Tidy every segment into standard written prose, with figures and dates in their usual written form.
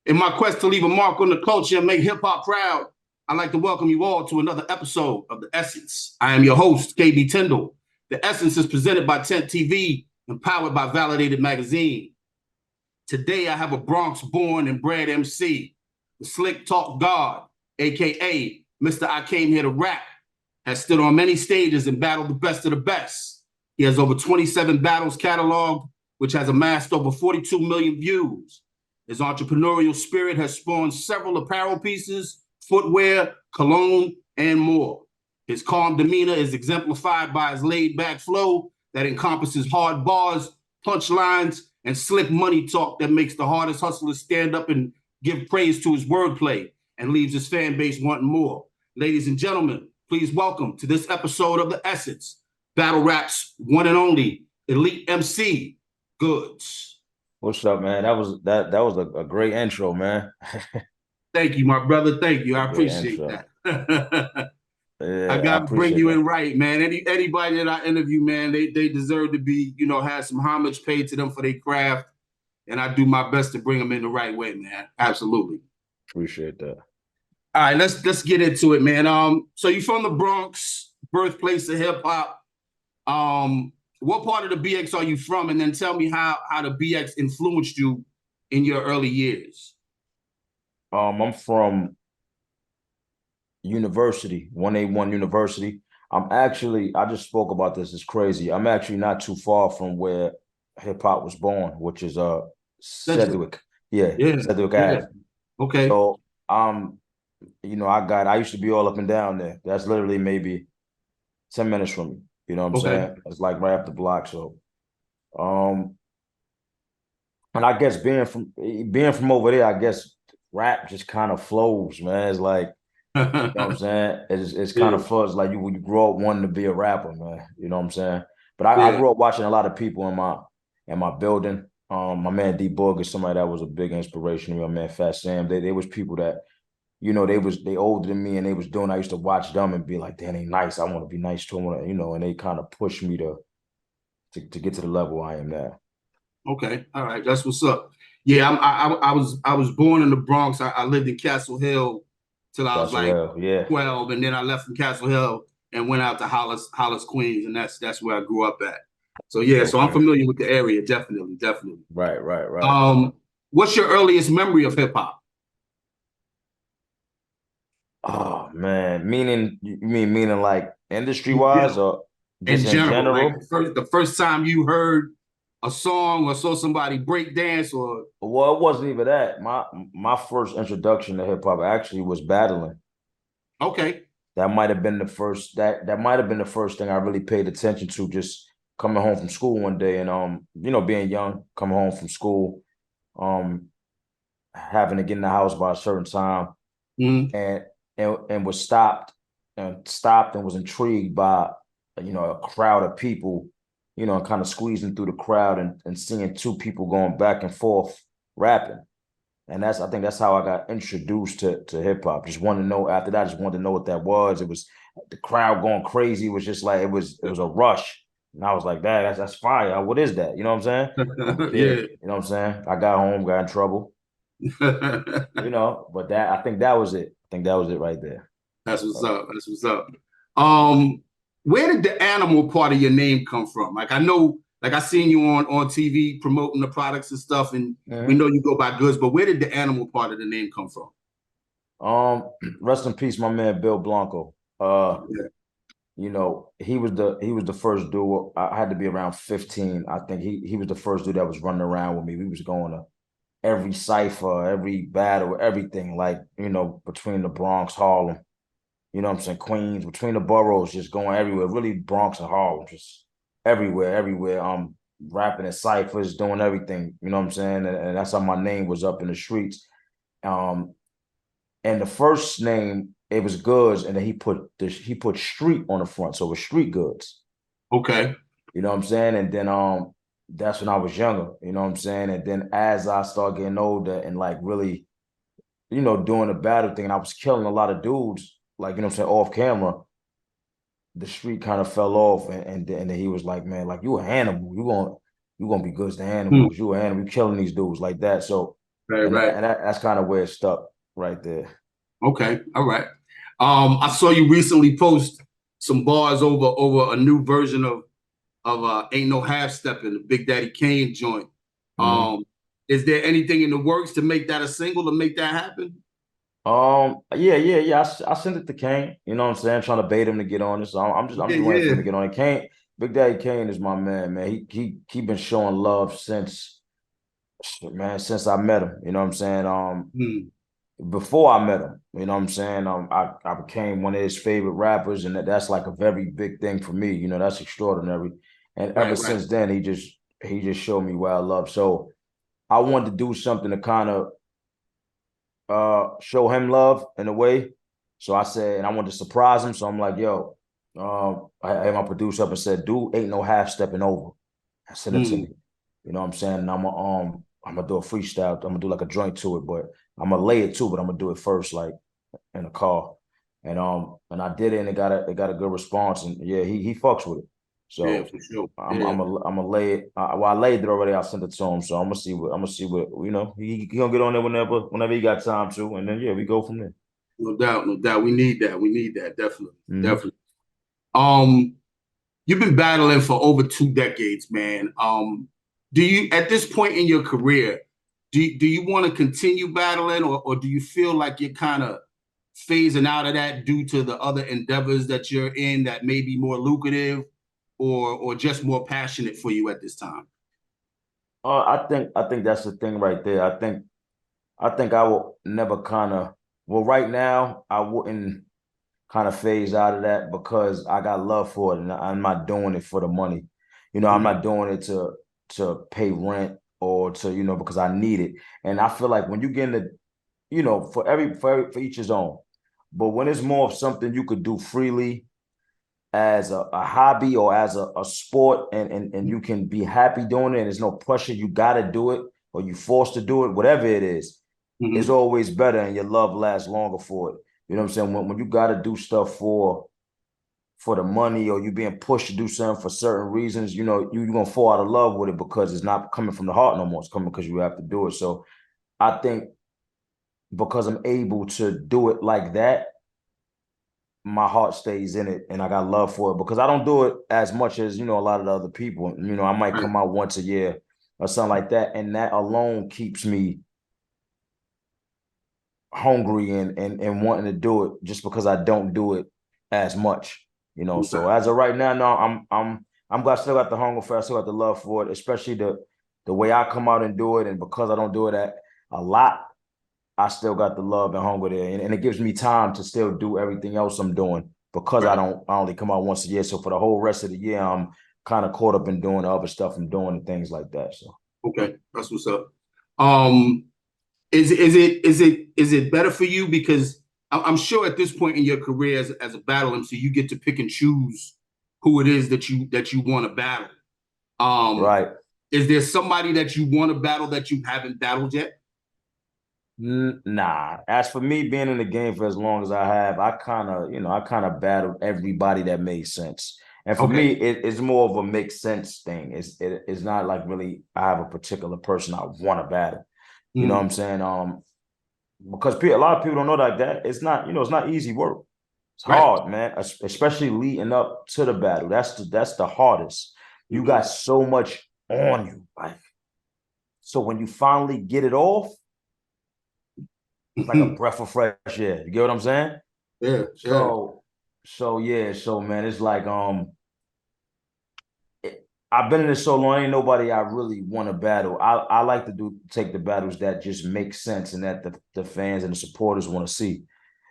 In my quest to leave a mark on the culture and make hip hop proud, I'd like to welcome you all to another episode of The Essence. I am your host, KB Tyndall. The Essence is presented by Tent TV and powered by Validated Magazine. Today, I have a Bronx-born and bred MC, the Slick Talk God, aka Mr. I Came Here to Rap, has stood on many stages and battled the best of the best. He has over 27 battles cataloged, which has amassed over 42 million views. His entrepreneurial spirit has spawned several apparel pieces, footwear, cologne, and more. His calm demeanor is exemplified by his laid-back flow that encompasses hard bars, punchlines, and slick money talk that makes the hardest hustlers stand up and give praise to his wordplay and leaves his fan base wanting more. Ladies and gentlemen, please welcome to this episode of The Essence, Battle Rap's one and only elite MC, Goodz. What's up, man? That was a great intro, man. Thank you, my brother. Thank you. I Great appreciate intro. that. I Yeah, I gotta bring appreciate you that. in right, man. Anybody that I interview, man, they deserve to be, have some homage paid to them for their craft. And I do my best to bring them in the right way, man. Absolutely. Appreciate that. All right, let's get into it, man. So you're from the Bronx, birthplace of hip hop. What part of the BX are you from? And then tell me how the BX influenced you in your early years. I'm from University, 181 University. I just spoke about this. It's crazy. I'm actually not too far from where hip hop was born, which is Sedgwick. Yeah, Yeah, Sedgwick yeah. Ave. Okay. So I used to be all up and down there. That's literally maybe 10 minutes from me. You know what I'm Okay. saying? It's like right up the block. So um and I guess being from over there, I guess rap just kind of flows, man. It's like, you know what I'm saying? It's kind Yeah, of flows like when you grow up wanting to be a rapper, man. You know what I'm saying? But I yeah. grew up watching a lot of people in my building. My man D Boog is somebody that was a big inspiration to me. My man Fat Sam. They was people that, they older than me and they was doing. I used to watch them and be like, damn, they nice. I want to be nice to them, and they kind of pushed me to get to the level I am now. Okay. All right. That's what's up. Yeah, I was born in the Bronx. I lived in Castle Hill till I was That's like real, yeah. 12, and then I left from Castle Hill and went out to Hollis, Queens, and that's where I grew up at. So yeah, so I'm Okay. familiar with the area, definitely, definitely. Right, right, right. Um, what's your earliest memory of hip hop? Oh man, meaning like industry Yeah, wise or in just in general, like general? the first time you heard a song or saw somebody break dance or Well, it wasn't even that. My first introduction to hip hop actually was battling. okay, That might have been the first that might have been the first thing I really paid attention to, just coming home from school one day and being young, coming home from school, um, having to get in the house by a certain time mm, and and was stopped and was intrigued by a crowd of people, and kind of squeezing through the crowd and seeing two people going back and forth rapping. And I think that's how I got introduced to hip hop. Just wanted to know after that, I just wanted to know what that was. It was the crowd going crazy. It was just like it was a rush. And I was like, that's fire. What is that? You know what I'm saying? Yeah, yeah. you know what I'm saying? I got home, got in trouble, but I think that was it. I think that was it right there. That's what's up. That's what's up. Um, where did the animal part of your name come from? Like I know, like I seen you on TV promoting the products and stuff, and we Mhm. know you go by Goods, but where did the animal part of the name come from? Um, Rest in peace, my man Bill Blanco. Yeah. He was the first dude. I had to be around 15. I think he was the first dude that was running around with me. We was going to every cipher, every battle, everything, like, between the Bronx, Harlem, you know what I'm saying, Queens, between the boroughs, just going everywhere, really Bronx and Harlem, just everywhere, everywhere. Rapping in ciphers, doing everything, you know what I'm saying? And that's how my name was up in the streets. Um, and the first name, it was Goods, and then he put street on the front, so it was Street Goods. Okay. You know what I'm saying? And then that's when I was younger, you know what I'm saying? And then as I started getting older and like really, doing the battle thing, and I was killing a lot of dudes, like, what I'm saying, off camera, the street kind of fell off, and then he was like, man, like, you an animal. You gonna be good to Hmm. animals. You an animal, you killing these dudes like that. So Right, And right. that's kind of where it stuck right there. Okay, all right. I saw you recently post some bars over a new version of Ain't No Half Stepping, the Big Daddy Kane joint. Mm-hmm. Is there anything in the works to make that a single, to make that happen? Yeah. I sent it to Kane. You know what I'm saying? Trying to bait him to get on it. So I'm Yeah, just waiting for him yeah. to get on it. Kane, Big Daddy Kane is my man, man. He been showing love since, man, since I met him. You know what I'm saying? Hmm. Before I met him, you know what I'm saying? I became one of his favorite rappers, and that's like a very big thing for me. You know, that's extraordinary. And ever Right, right. since then, he just showed me wild love. So I wanted to do something to kind of show him love in a way. So I said, and I wanted to surprise him. So I'm like, yo, I had my producer up and said, dude, ain't no half stepping over. I sent it to Hmm. me. You know what I'm saying? And I'm gonna do a freestyle. I'm gonna do like a joint to it, but I'm gonna lay it too, but I'm gonna do it first, like in the car. And I did it, and it got a good response. And yeah, he fucks with it. Yeah, So for sure. Yeah. I'm gonna lay it. Well, I laid it already. I sent it to him, so I'm gonna see what you know. He gonna get on there whenever he got time to, and then yeah, we go from there. No doubt, no doubt. We need that. We need that. Definitely, Mm-hmm. definitely. Um, you've been battling for over 2 decades, man. Do you, at this point in your career, do you want to continue battling, or do you feel like you're kind of phasing out of that due to the other endeavors that you're in that may be more lucrative, or just more passionate for you at this time? I think that's the thing right there. I think I will never kind of well right now I wouldn't kind of phase out of that because I got love for it and I'm not doing it for the money. You know, I'm Mhm. not doing it to pay rent or to, you know, because I need it. And I feel like when you get into, you know, for each his own. But when it's more of something you could do freely as a hobby or as a sport and you can be happy doing it and there's no pressure, you gotta do it or you forced to do it, whatever it is, it's Mhm. always better and your love lasts longer for it. You know what I'm saying? When you gotta do stuff for the money or you being pushed to do something for certain reasons, you know, you're gonna fall out of love with it because it's not coming from the heart no more. It's coming because you have to do it. So I think because I'm able to do it like that, my heart stays in it and I got love for it because I don't do it as much as, you know, a lot of the other people. You know, I might Right. come out once a year or something like that. And that alone keeps me hungry and wanting to do it just because I don't do it as much, you know. Okay. So as of right now, no, I'm glad I still got the hunger for it, I still got the love for it, especially the way I come out and do it. And because I don't do it at a lot, I still got the love and hunger there. And it gives me time to still do everything else I'm doing because Right. I only come out once a year. So for the whole rest of the year, I'm kind of caught up in doing the other stuff I'm doing and things like that. So Okay. That's what's up. Um, is it better for you because I'm sure at this point in your career as a battle MC, you get to pick and choose who it is that you want to battle. Um, right. is there somebody that you want to battle that you haven't battled yet? Nah. As for me being in the game for as long as I have, I kind of battled everybody that made sense. And for me, Okay. it's more of a make sense thing. It's not like really I have a particular person I want to battle. You know what I'm Mm, saying? Because a lot of people don't know that it's not, you know, it's not easy work. It's right. hard, man, especially leading up to the battle. That's the hardest. You got Hmm. so much on you, like so when you finally get it off, it's like a breath of fresh air. You get what I'm saying? Yeah, yeah. So, so yeah, so man, it's like I've been in this so long, ain't nobody I really want to battle. I like to take the battles that just make sense and that the fans and the supporters want to see.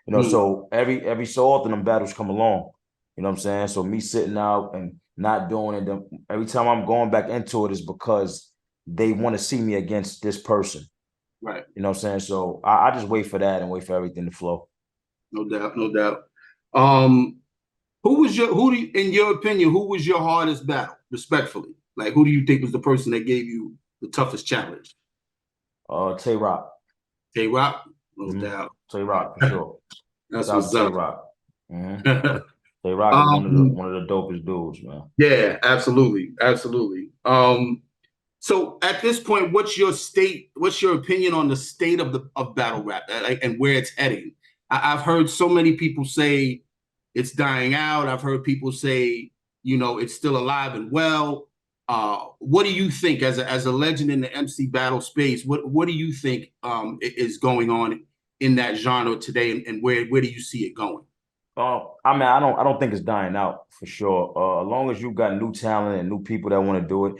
You know, Mm, so every so often them battles come along. You know what I'm saying? So me sitting out and not doing it, every time I'm going back into it is because they want to see me against this person. right. You know what I'm saying? So I just wait for that and wait for everything to flow. No doubt, no doubt. Um, in your opinion, who was your hardest battle, respectfully? Like, who do you think was the person that gave you the toughest challenge? Tay Rock. Tay Rock, no Mm-hmm. doubt. Tay Rock for sure. That's Shout out what's to Tay up. Rock. Mm-hmm. Tay Rock is um, one of the dopest dudes, man. yeah, absolutely, absolutely. So at this point, what's your opinion on the state of battle rap and where it's heading? I've heard so many people say it's dying out. I've heard people say, it's still alive and well. What do you think as a legend in the MC battle space? What do you think is going on in that genre today, and where do you see it going? I mean, I don't think it's dying out for sure. As long as you got new talent and new people that want to do it,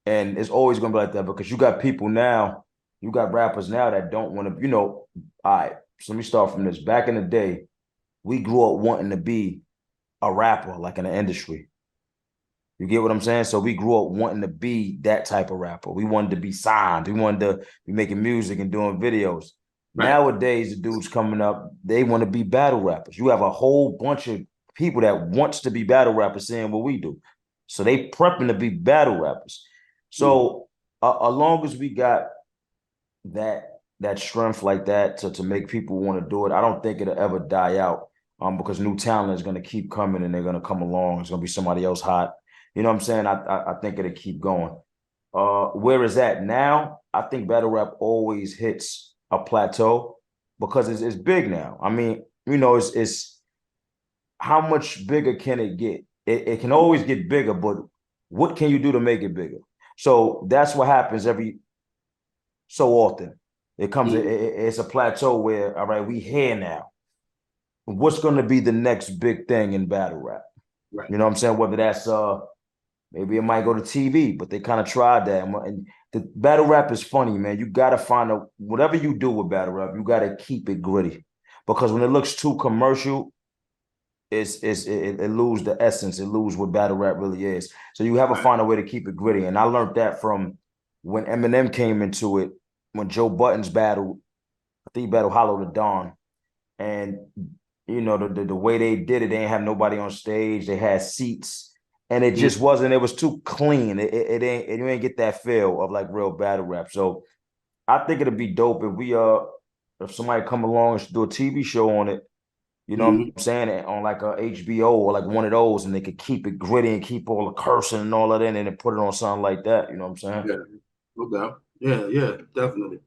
and it's always gonna be like that because you got people now, you got rappers now that don't want to, all right. So let me start from this. Back in the day, we grew up wanting to be a rapper, like in the industry. You get what I'm saying? So we grew up wanting to be that type of rapper. We wanted to be signed. We wanted to be making music and doing videos. Right. Nowadays, the dudes coming up, they want to be battle rappers. You have a whole bunch of people that wants to be battle rappers saying what we do. So they prepping to be battle rappers. So as long as we got that strength like that to make people want to do it, I don't think it'll ever die out. Because new talent is going to keep coming and they're going to come along. It's going to be somebody else hot. You know what I'm saying? I think it'll keep going. Where is that now? I think battle rap always hits a plateau because it's big now. I mean, it's how much bigger can it get? It can always get bigger, but what can you do to make it bigger? So that's what happens every so often. It comes, it's a plateau where, all right, we here now. What's going to be the next big thing in battle rap? Right. You know what I'm saying? Whether that's maybe it might go to TV, but they kind of tried that. And the battle rap is funny, man. You got to find whatever you do with battle rap, you got to keep it gritty. Because when it looks too commercial, it lose the essence. It lose what battle rap really is. So you have to find a way to keep it gritty. And I learned that from when Eminem came into it, when Joe Budden's battled, I think he battled Hollow the Dawn. And, the way they did it, they didn't have nobody on stage. They had seats. And it just wasn't, it was too clean. You ain't get that feel of like real battle rap. So I think it'd be dope if somebody come along and do a TV show on it, you know what I'm saying, on like a HBO or like one of those, and they could keep it gritty and keep all the cursing and all that in, and then put it on something like that. You know what I'm saying? Yeah, no doubt. Yeah, definitely.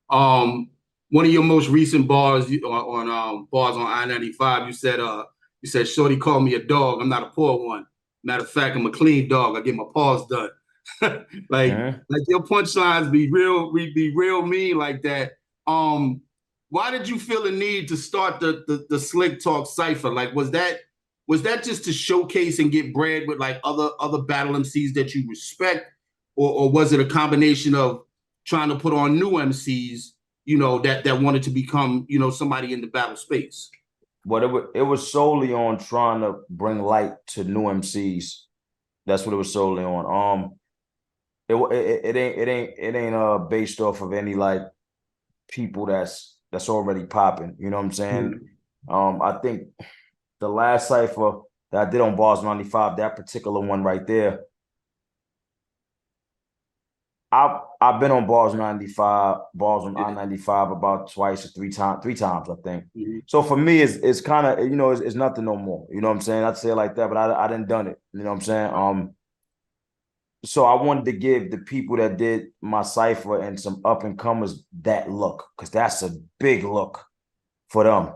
One of your most recent bars on bars on I-95, you said, "Shorty called me a dog. I'm not a poor one. Matter of fact, I'm a clean dog. I get my paws done." like your punchlines be real mean like that. Why did you feel the need to start the Slick Talk cipher? Like, was that just to showcase and get bread with like other battle MCs that you respect, or was it a combination of trying to put on new MCs, that wanted to become, somebody in the battle space? But it was solely on trying to bring light to new MCs. That's what it was solely on. It ain't based off of any like people that's already popping. You know what I'm saying? I think the last cipher that I did on Bars 95, that particular one right there, I've been on Bars 95, Bars on I-95 about twice or three times, I think. So for me, it's kind of, it's nothing no more. You know what I'm saying? I'd say it like that, but I didn't done it. You know what I'm saying? So I wanted to give the people that did my cipher and some up and comers that look, because that's a big look for them.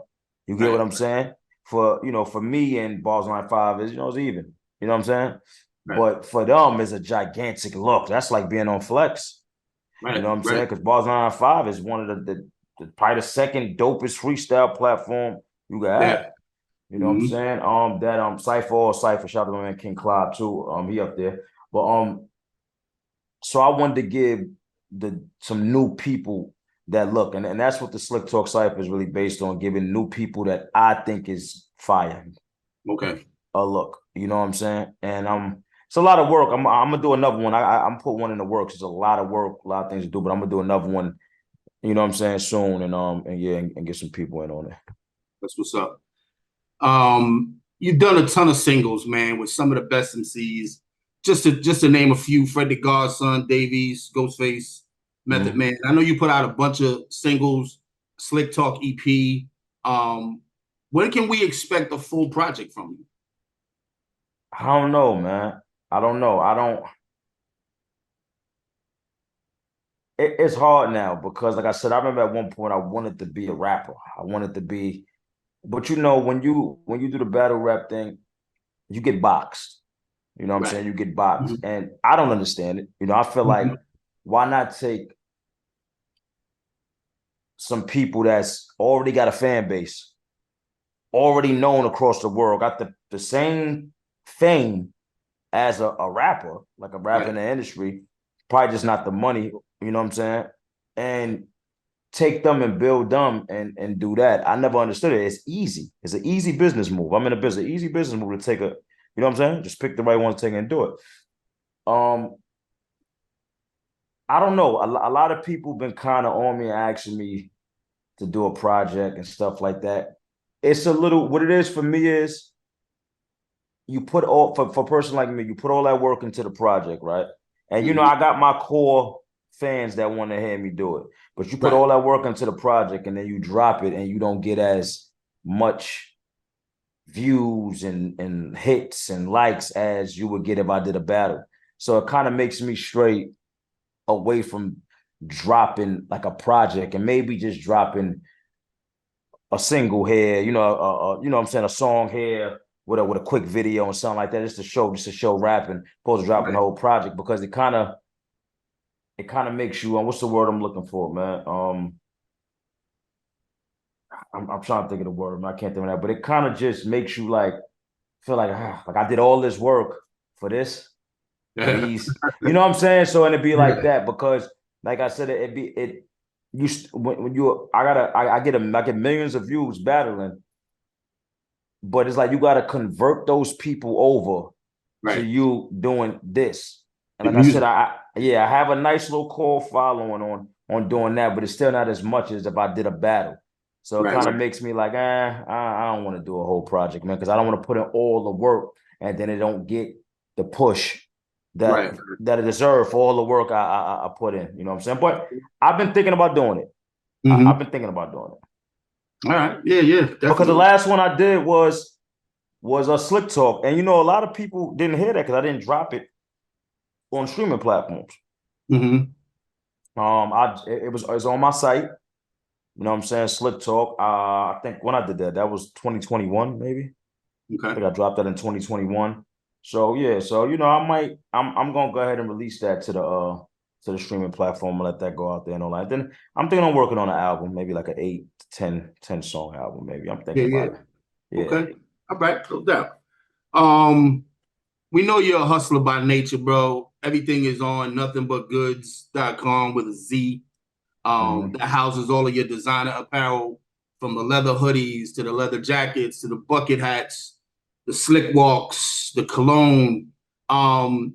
You get what I'm saying? For me and Bars 95 is, it's even. You know what I'm saying? Right. But for them, it's a gigantic look. That's like being on Flex. Right. You know what I'm saying? Because Bars 95 is one of the probably the second dopest freestyle platform you got. Yeah. You know what I'm saying? That Cypher, shout out to my man King Clyde too. He up there. But so I wanted to give some new people that look, and that's what the Slick Talk Cypher is really based on, giving new people that I think is fire. Okay. A look. You know what I'm saying? And it's a lot of work. I'm gonna do another one. I'm put one in the works. It's a lot of work, a lot of things to do, but I'm gonna do another one, you know what I'm saying, soon, and get some people in on it. That's what's up. You've done a ton of singles, man, with some of the best MCs. Just to name a few: Fred the Godson, Davies, Ghostface, Method Man. I know you put out a bunch of singles, Slick Talk EP. When can we expect a full project from you? I don't know, man. I don't know. it's hard now because, like I said, I remember at one point I wanted to be a rapper. I wanted to be, but you know, when you do the battle rap thing, you get boxed. You know what I'm Right. saying? You get boxed, Mm-hmm. and I don't understand it. You know, I feel like Mm-hmm. why not take some people that's already got a fan base, already known across the world, got the same fame as a rapper, like a rapper in Right. the industry, probably just not the money, you know what I'm saying? And take them and build them and do that. I never understood it. It's easy. It's an easy business move. I'm in a business, easy business move to take a, you know what I'm saying? Just pick the right one to take it and do it. Um, I don't know. A lot of people been kind of on me and asking me to do a project and stuff like that. It's a little, what it is for me is you put all, for a person like me, you put all that work into the project, right? And you know, Mm-hmm. I got my core fans that want to hear me do it. But you put Right. all that work into the project and then you drop it and you don't get as much views and hits and likes as you would get if I did a battle. So it kind of makes me straight away from dropping like a project and maybe just dropping a single here, you know what I'm saying, a song here with a quick video and something like that, just to show rapping, opposed to dropping the Right. whole project because it kind of makes you what's the word I'm looking for, man? I'm trying to think of the word, man. I can't think of that, but it kind of just makes you like feel like I did all this work for this, for Yeah. these, you know what I'm saying? So and it'd be like Yeah. that because, like I said, it be it. You when you I get millions of views battling, but it's like you got to convert those people over to Right. you doing this. And The like I said, music. yeah, I have a nice little core following on doing that, but it's still not as much as if I did a battle. So it Right. kind of Right. makes me like, I don't want to do a whole project, man, because I don't want to put in all the work and then it don't get the push Right. that it deserves for all the work I put in. You know what I'm saying? But I've been thinking about doing it. I've Mm-hmm. been thinking about doing it All right. Yeah. Yeah. because the Definitely. last one I did was a slick talk, and you know a lot of people didn't hear that because I didn't drop it on streaming platforms. Mm-hmm. It was on my site. You know what I'm saying? Slick talk. I think when I did that was 2021, maybe. I Okay. think I dropped that in 2021. So yeah, so you know I'm gonna go ahead and release that to the streaming platform and let that go out there and all that. Then I'm thinking I'm working on an album, maybe like an 8 to 10 song album, maybe. I'm Yeah. thinking Yeah. about it. Yeah. Okay. All right. No doubt. Um, we know you're a hustler by nature, bro. Everything is on nothing-but-goods.com with a Z. Hmm. That houses all of your designer apparel, from the leather hoodies to the leather jackets to the bucket hats, the slick walks, the cologne. Um,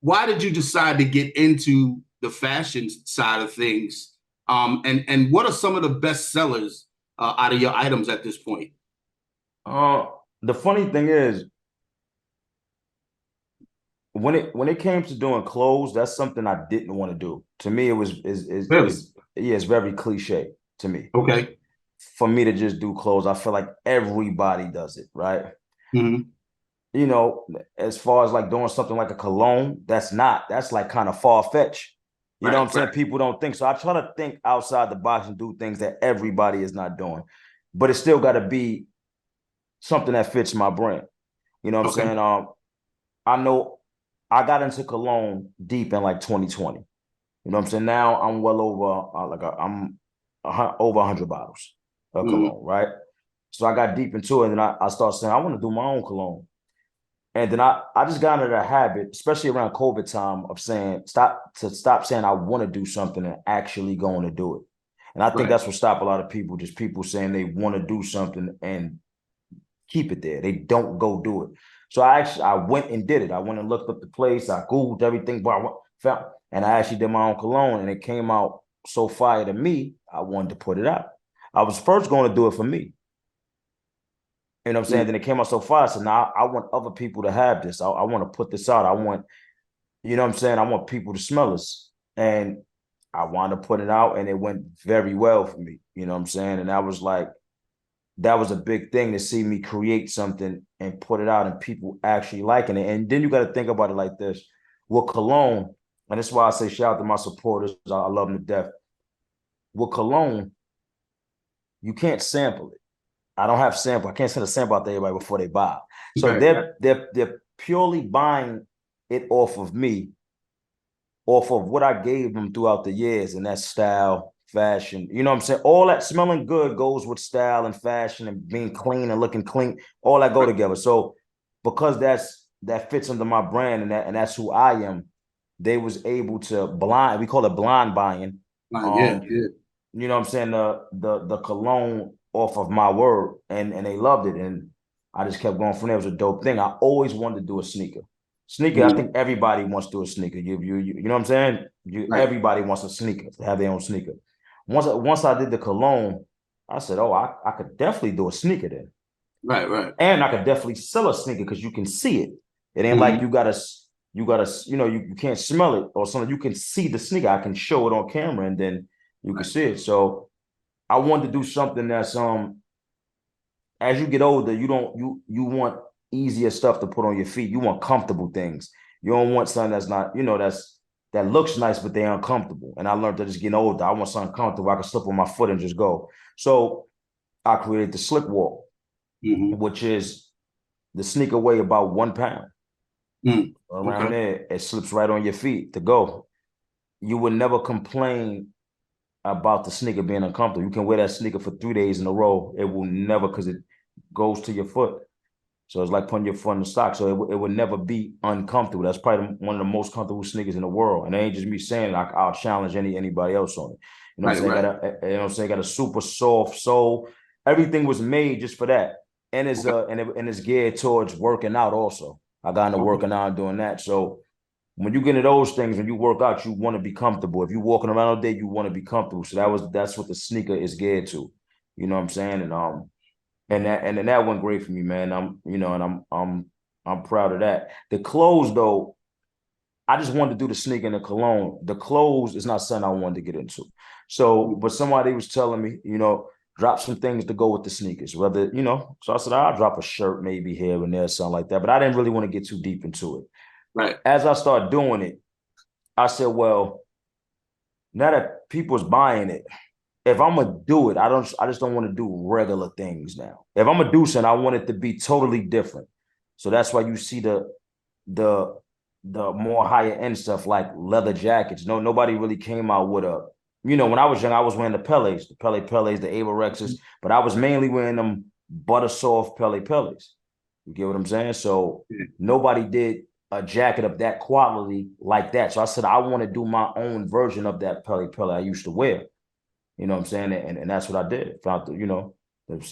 why did you decide to get into the fashion side of things? And what are some of the best sellers out of your items at this point? Uh, the funny thing is, when it came to doing clothes, that's something I didn't want to do. To me, it was Really? is yeah, it's very cliche to me. Okay. For me to just do clothes, I feel like everybody does it, right? Mm-hmm. You know, as far as like doing something like a cologne, that's like kind of far-fetched. You know what Right. I'm saying? Right. People don't think so. I try to think outside the box and do things that everybody is not doing, but it's still got to be something that fits my brand. You know what I'm Okay. saying? I know I got into cologne deep in like 2020. You know what I'm saying? Now I'm well over I'm over 100 bottles of Mm-hmm. cologne, right? So I got deep into it, and I started saying I want to do my own cologne. And then I just got into the habit, especially around COVID time, of saying stop saying I want to do something and actually going to do it. And I think Right. that's what stopped a lot of people, just people saying they want to do something and keep it there. They don't go do it. So I went and did it. I went and looked up the place. I Googled everything, but I found, and I actually did my own cologne, and it came out so fire to me. I wanted to put it out. I was first going to do it for me. You know what I'm saying? Mm-hmm. Then it came out so fast. So now I want other people to have this. I want to put this out. I want, you know what I'm saying? I want people to smell this. And I wanted to put it out and it went very well for me. You know what I'm saying? And that was a big thing to see me create something and put it out and people actually liking it. And then you got to think about it like this. With cologne, and that's why I say shout out to my supporters. I love them to death. With cologne, you can't sample it. I don't have sample. I can't send a sample out to everybody before they buy. So they're purely buying it off of me, off of what I gave them throughout the years, and that's style, fashion. You know what I'm saying? All that smelling good goes with style and fashion and being clean and looking clean. All that go together. So because that fits under my brand and that's who I am, they was able to blind. We call it blind buying. Yeah. You know what I'm saying? The cologne off of my word, and they loved it, and I just kept going from there. It was a dope thing. I always wanted to do a sneaker. I think everybody wants to do a sneaker. You know what I'm saying? Everybody wants a sneaker, to have their own sneaker. Once I did the cologne, I said, oh, I could definitely do a sneaker then. Right. And I could definitely sell a sneaker because you can see it. It ain't like you gotta, you can't smell it or something. You can see the sneaker. I can show it on camera and then you can see it. So I wanted to do something that's as you get older, you want easier stuff to put on your feet. You want comfortable things. You don't want something that's not, that looks nice, but they're uncomfortable. And I learned that just getting older, I want something comfortable. I can slip on my foot and just go. So I created the Slip Walk, which is the sneaker weigh about 1 pound. Around there, it slips right on your feet to go. You would never complain about the sneaker being uncomfortable. You can wear that sneaker for 3 days in a row. It will never, because it goes to your foot. So it's like putting your foot in the sock. So it would never be uncomfortable. That's probably one of the most comfortable sneakers in the world. And it ain't just me saying it. I'll challenge anybody else on it. You know what I'm saying? You know got a super soft sole. Everything was made just for that. And it's geared towards working out also. I got into working out and doing that. So when you get into those things, when you work out, you want to be comfortable. If you're walking around all day, you want to be comfortable. So that's what the sneaker is geared to. You know what I'm saying? And that went great for me, man. I'm proud of that. The clothes, though, I just wanted to do the sneaker and the cologne. The clothes is not something I wanted to get into. So, but somebody was telling me, drop some things to go with the sneakers, whether, so I said, I'll drop a shirt maybe here and there, something like that. But I didn't really want to get too deep into it. Right. As I started doing it, I said, well, now that people's buying it, if I'm gonna do it, I just don't want to do regular things now. If I'm gonna do something, I want it to be totally different. So that's why you see the more higher end stuff like leather jackets. Nobody really came out with when I was young, I was wearing the Pele's, the Pele's, the Avorexes, but I was mainly wearing them butter soft Pele's. You get what I'm saying? So nobody did a jacket of that quality like that. So I said, I want to do my own version of that Pele I used to wear. You know what I'm saying? And that's what I did. Found the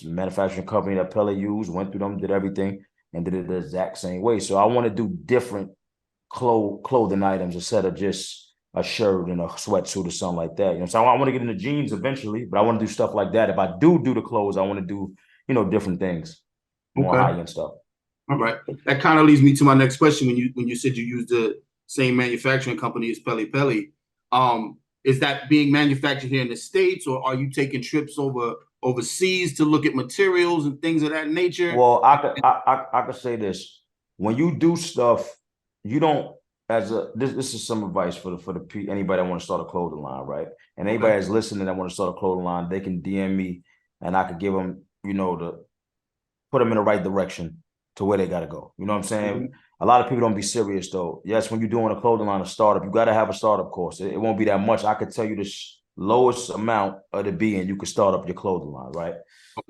manufacturing company that Pele used, went through them, did everything, and did it the exact same way. So I want to do different clothing items instead of just a shirt and a sweatsuit or something like that. So I want to get into jeans eventually, but I want to do stuff like that. If I do the clothes, I want to do, different things, more high-end stuff. All right. That kind of leads me to my next question. When you said you used the same manufacturing company as Pele, is that being manufactured here in the States, or are you taking trips overseas to look at materials and things of that nature? Well, I could say this: when you do stuff, you don't. This is some advice for anybody that want to start a clothing line, right? And anybody that's listening that want to start a clothing line, they can DM me, and I could give them, to put them in the right direction to where they got to go. You know what I'm saying? A lot of people don't be serious though. Yes, when you're doing a clothing line, a startup, you got to have a startup course. It won't be that much. I could tell you the lowest amount of the B, and you could start up your clothing line, right?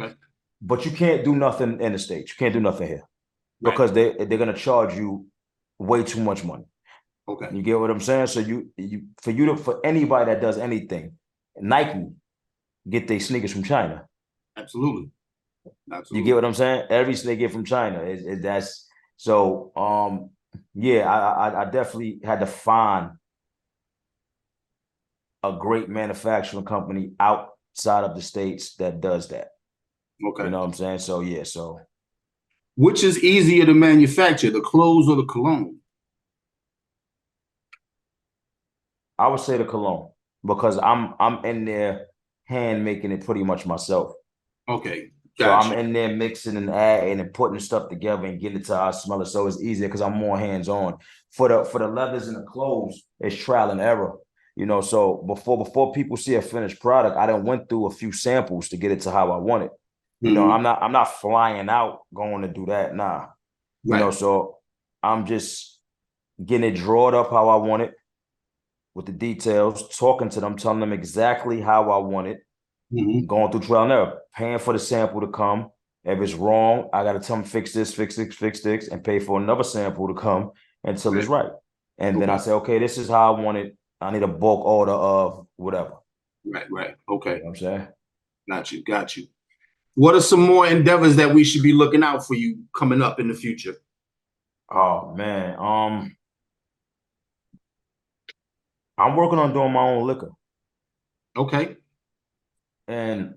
Okay. But you can't do nothing in the States. You can't do nothing here because they're gonna charge you way too much money. Okay. You get what I'm saying? So for anybody that does anything, Nike get their sneakers from China. Absolutely. You get what I'm saying? Everything they get from China that's so. I definitely had to find a great manufacturing company outside of the States that does that. Okay. You know what I'm saying? So yeah. So which is easier to manufacture, the clothes or the cologne? I would say the cologne because I'm in there hand making it pretty much myself. Okay. So I'm Gotcha. in there mixing and adding and putting stuff together and getting it to how I smell it. So it's easier because I'm more hands-on. For the leathers and the clothes, it's trial and error. So before people see a finished product, I done went through a few samples to get it to how I want it. Mm-hmm. I'm not flying out going to do that. Nah. Right. So I'm just getting it drawn up how I want it with the details, talking to them, telling them exactly how I want it, Mm-hmm. going through trial and error, paying for the sample to come. If it's wrong, I got to tell them fix this, fix this, fix this, and pay for another sample to come until it's Right. right. And then I Okay. say, okay, this is how I want it. I need a bulk order of whatever. Right. Right. You Okay. know what I'm saying? Got you. Got you. What are some more endeavors that we should be looking out for you coming up in the future? Oh man. I'm working on doing my own liquor. Okay. And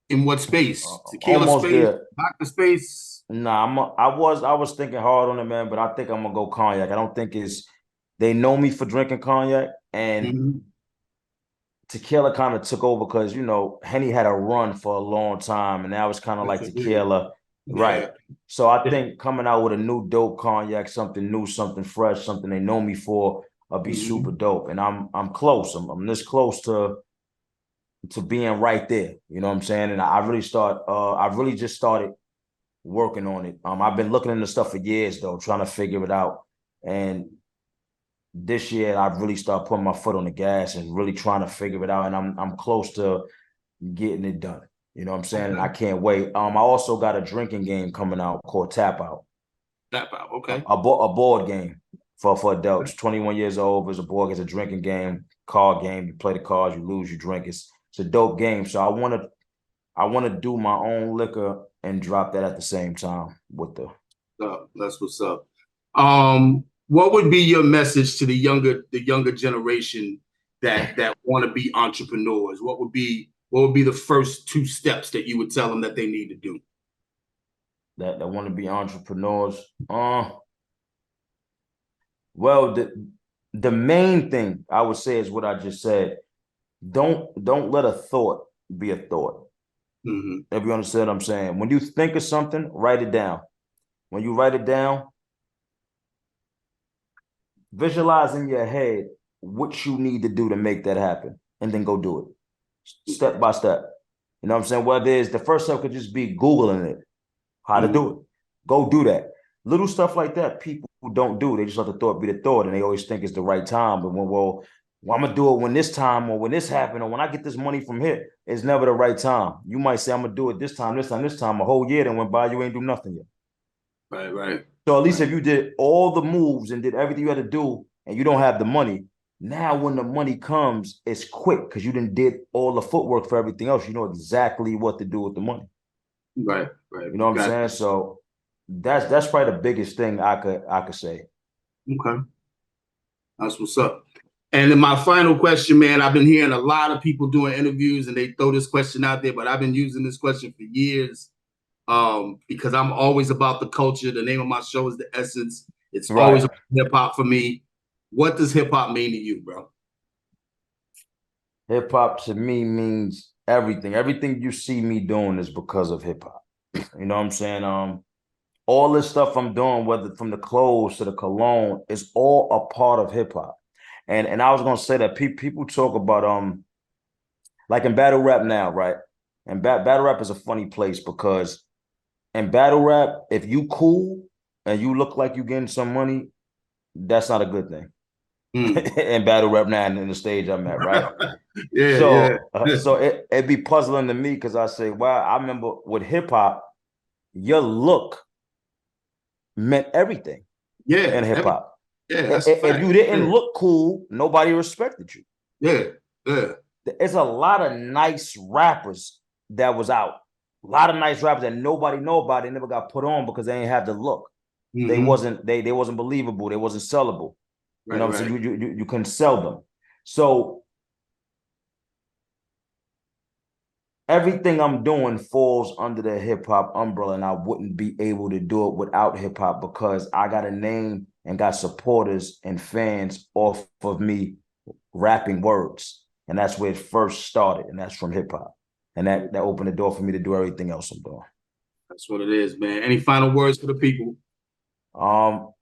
In what space? Tequila almost space? there. Vodka space? Nah, I was thinking hard on it, man, but I think I'm gonna go cognac. I don't think they know me for drinking cognac, and Mm-hmm. tequila kind of took over because Henny had a run for a long time, and now it's kind of Yes, like I did. tequila, right? Yeah. So I think coming out with a new dope cognac, something new, something fresh, something they know me for, will be super Mm-hmm. dope. And I'm close. I'm this close to being right there. You know what I'm saying? And I really just started working on it. I've been looking into stuff for years though, trying to figure it out. And this year I've really started putting my foot on the gas and really trying to figure it out. And I'm close to getting it done. You know what I'm saying? And Okay. I can't wait. I also got a drinking game coming out called Tap Out, Tap out. a, Okay. a, bo- a board game for adults, 21 years old. It's a board, it's a drinking game, card game. You play the cards, you lose, you drink. It's a dope game. So I want to do my own liquor and drop that at the same time with the That's what's up. What would be your message to the younger generation that want to be entrepreneurs? What would be the first two steps that you would tell them that they need to do? that want to be entrepreneurs. Well, the main thing I would say is what I just said. Don't let a thought be a thought. Mm-hmm. If you understand what I'm saying. When you think of something, write it down. When you write it down, visualize in your head what you need to do to make that happen, and then go do it step by step. You know what I'm saying? Whether it's the first step could just be Googling it, how to Mm-hmm. do it. Go do that. Little stuff like that, people don't do. They just let the thought be the thought, and they always think it's the right time. But I'm gonna do it when this time, or when this happened, or when I get this money from here. It's never the right time. You might say I'm gonna do it this time, this time, this time. A whole year then went by, you ain't do nothing yet. Right, right, So at least right, if you did all the moves and did everything you had to do, and you don't have the money, now when the money comes, it's quick because you didn't did all the footwork for everything else. You know exactly what to do with the money. right, right. You know what I'm Got saying? So that's probably the biggest thing I could say. you. Okay, that's what's up. And then my final question, man, I've been hearing a lot of people doing interviews and they throw this question out there, but I've been using this question for years because I'm always about the culture. The name of my show is The Essence. It's always Right. about hip hop for me. What does hip hop mean to you, bro? Hip hop to me means everything. Everything you see me doing is because of hip hop. You know what I'm saying? All this stuff I'm doing, whether from the clothes to the cologne, is all a part of hip hop. And I was gonna say that people talk about like in battle rap now, right? And battle rap is a funny place because in battle rap, if you cool and you look like you getting some money, that's not a good thing. Mm. In battle rap now and in the stage I'm at, right? Yeah, yeah, So it'd be puzzling to me because I say, wow, I remember with hip hop, your look meant everything yeah. in hip hop. Yeah, that's a If fact. you Yeah, didn't look cool, nobody respected you. yeah, yeah. There's a lot of nice rappers that was out. A lot of nice rappers that nobody know about. They never got put on because they ain't have the look. They Mm-hmm. wasn't they wasn't believable. They wasn't sellable. You know Right, what I'm saying? right. You couldn't sell them. So everything I'm doing falls under the hip hop umbrella, and I wouldn't be able to do it without hip hop because I got a name and got supporters and fans off of me rapping words. And that's where it first started, and that's from hip hop. and that opened the door for me to do everything else I'm doing. That's what it is, man. Any final words for the people?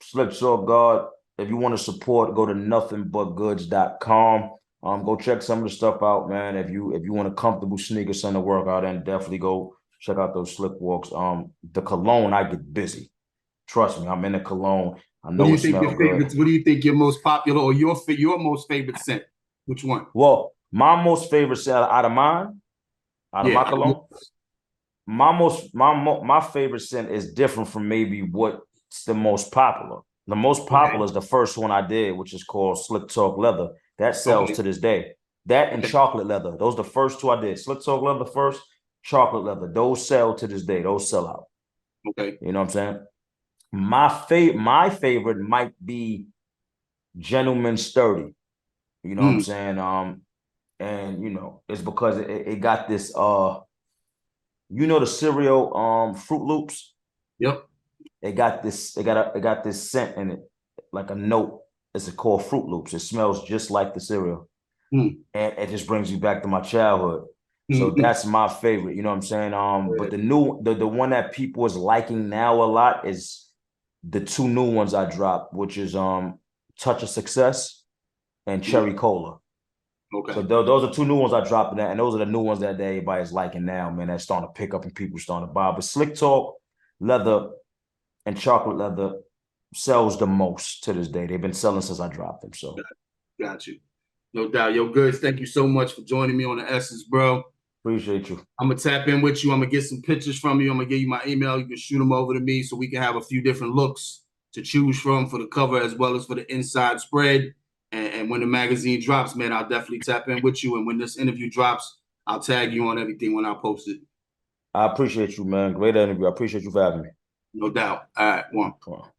Slick Short Guard. If you want to support, go to nothingbutgoodz.com. Go check some of the stuff out, man. If you want a comfortable sneaker center workout, then definitely go check out those Slick Walks. The cologne, I get busy. Trust me, I'm in the cologne. I know it smells good. What do you think your most popular or your most favorite scent? Which one? Well, my most favorite scent out of mine, out of my cologne, my favorite scent is different from maybe what's the most popular. The most popular is the first one I did, which is called Slick Talk Leather. That sells to this day. That and chocolate leather. Those are the first two I did. Slick Talk Leather first, chocolate leather. Those sell to this day. Those sell out. Okay. You know what I'm saying? My favorite might be Gentleman Sturdy. You know what I'm saying? And you know, it's because it got this you know the cereal Fruit Loops? Yep. It got this scent in it, like a note. It's called Fruit Loops. It smells just like the cereal. And it just brings you back to my childhood. So that's my favorite, you know what I'm saying? But the one that people is liking now a lot is the two new ones I dropped, which is Touch of Success and Cherry Cola. Okay. So those are two new ones I dropped, and those are the new ones that everybody's liking now, man. That's starting to pick up and people starting to buy. But Slick Talk Leather and chocolate leather sells the most to this day. They've been selling since I dropped them. So got you. No doubt. Yo, Goodz, thank you so much for joining me on The Essence, bro. Appreciate you. I'm going to tap in with you. I'm going to get some pictures from you. I'm going to give you my email. You can shoot them over to me so we can have a few different looks to choose from for the cover as well as for the inside spread. And when the magazine drops, man, I'll definitely tap in with you. And when this interview drops, I'll tag you on everything when I post it. I appreciate you, man. Great interview. I appreciate you for having me. No doubt. All right, one. Come on.